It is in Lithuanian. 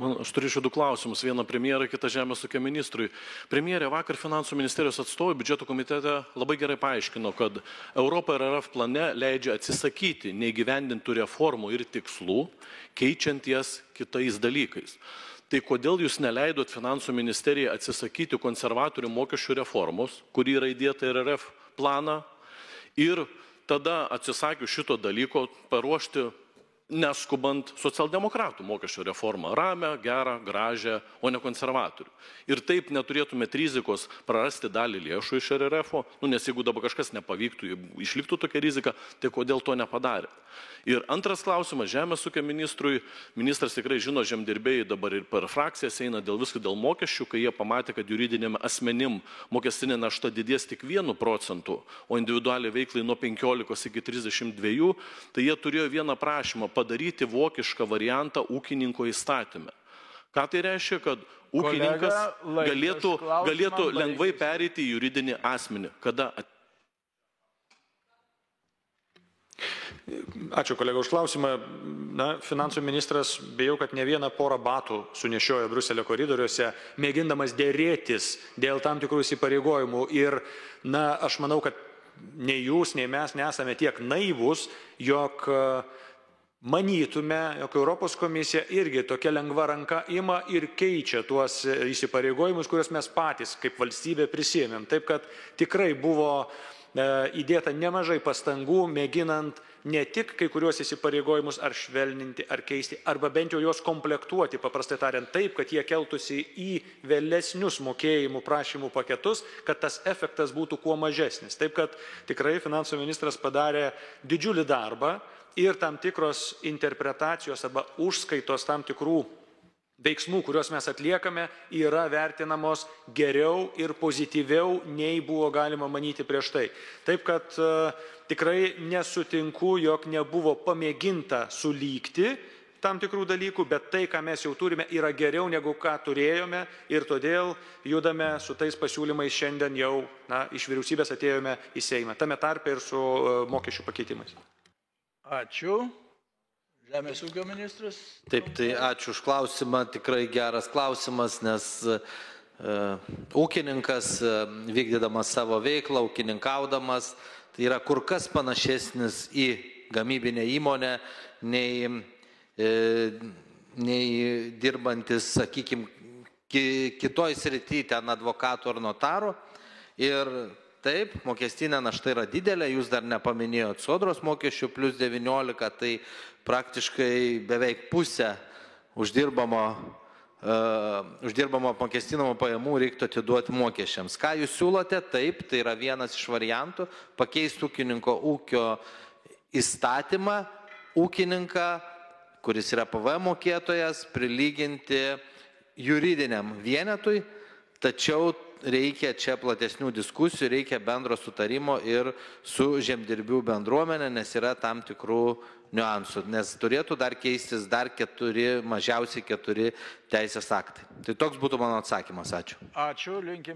Aš turėčiau 2 klausimus. Vieną premjerą, kitą žemės ūkio ministrui. Premjerė, vakar finansų ministerijos atstovai biudžeto komitete labai gerai paaiškino, kad Europa RRF plane leidžia atsisakyti neįgyvendintų reformų ir tikslų, keičiant jas kitais dalykais. Tai kodėl jūs neleidot finansų ministerijai atsisakyti konservatorių mokesčių reformos, kuri yra įdėta į RRF planą, ir tada atsisakius šito dalyko paruošti neskubant socialdemokratų mokesčio reformą, ramę, gerą, gražią, o ne konservatorių. Ir taip neturėtumėt rizikos prarasti dalį lėšų iš RRF-o, nes jeigu dabar kažkas nepavyktų, išliktų tokia rizika, tai kodėl to nepadarė. Ir antras klausimas žemės ūkio ministrui. Ministras tikrai žino, žemdirbiai dabar ir per frakcijas eina dėl visko, dėl mokesčių, kai jie pamatė, kad juridiniam asmenim mokestinė našta didės tik 1%, o individualiai veiklai nuo 15 iki 32, tai jie turėjo vieną prašymą padaryti vokišką variantą ūkininko įstatyme. Ką tai reiškia, kad ūkininkas galėtų lengvai pereiti į juridinį asmenį? Kada? Ačiū kolega už klausimą. Finansų ministras bijau, kad ne vieną porą batų sunešiojo Briuselio koridoriuose, mėgindamas dėrėtis dėl tam tikrų įsipareigojimų. Ir aš manau, kad nei jūs, nei mes nesame tiek naivus, jog manytume, jog Europos komisija irgi tokia lengva ranka ima ir keičia tuos įsipareigojimus, kuriuos mes patys kaip valstybė prisėmėm. Taip, kad tikrai buvo įdėta nemažai pastangų, mėginant ne tik kai kuriuos įsipareigojimus ar švelninti, ar keisti, arba bent jau juos komplektuoti, paprastai tariant, taip, kad jie keltųsi į vėlesnius mokėjimų prašymų paketus, kad tas efektas būtų kuo mažesnis. Taip, kad tikrai finansų ministras padarė didžiulį darbą ir tam tikros interpretacijos arba užskaitos tam tikrų veiksmų, kuriuos mes atliekame, yra vertinamos geriau ir pozityviau, nei buvo galima manyti prieš tai. Taip, kad tikrai nesutinku, jog nebuvo pamėginta sulygti tam tikrų dalykų, bet tai, ką mes jau turime, yra geriau negu ką turėjome ir todėl judame su tais pasiūlymais šiandien jau iš vyriausybės atėjome į Seimą, tame tarpe ir su mokesčių pakeitimais. Ačiū. Žemės ūkio ministras. Taip, tai ačiū už klausimą, tikrai geras klausimas, nes ūkininkas, vykdydamas savo veiklą, ūkininkaudamas, tai yra kur kas panašesnis į gamybinę įmonę, nei dirbantis, sakykime, kitoj srity, ten advokatų ar notarų. Ir taip, mokestinė našta yra didelė, jūs dar nepaminėjot sodros mokesčių plus 19, tai praktiškai beveik pusę uždirbamo apmokestinamo pajamų reiktų atiduoti mokesčiams. Ką jūs siūlote? Taip, tai yra vienas iš variantų, pakeisti ūkininko ūkio įstatymą, ūkininką, kuris yra PVM mokėtojas, prilyginti juridiniam vienetui, tačiau reikia čia platesnių diskusijų, reikia bendro sutarimo ir su žemdirbių bendruomenė, nes yra tam tikrų niuansų, nes turėtų dar keistis dar mažiausiai 4 teisės aktai. Tai toks būtų mano atsakymas. Ačiū. Ačiū, linkim.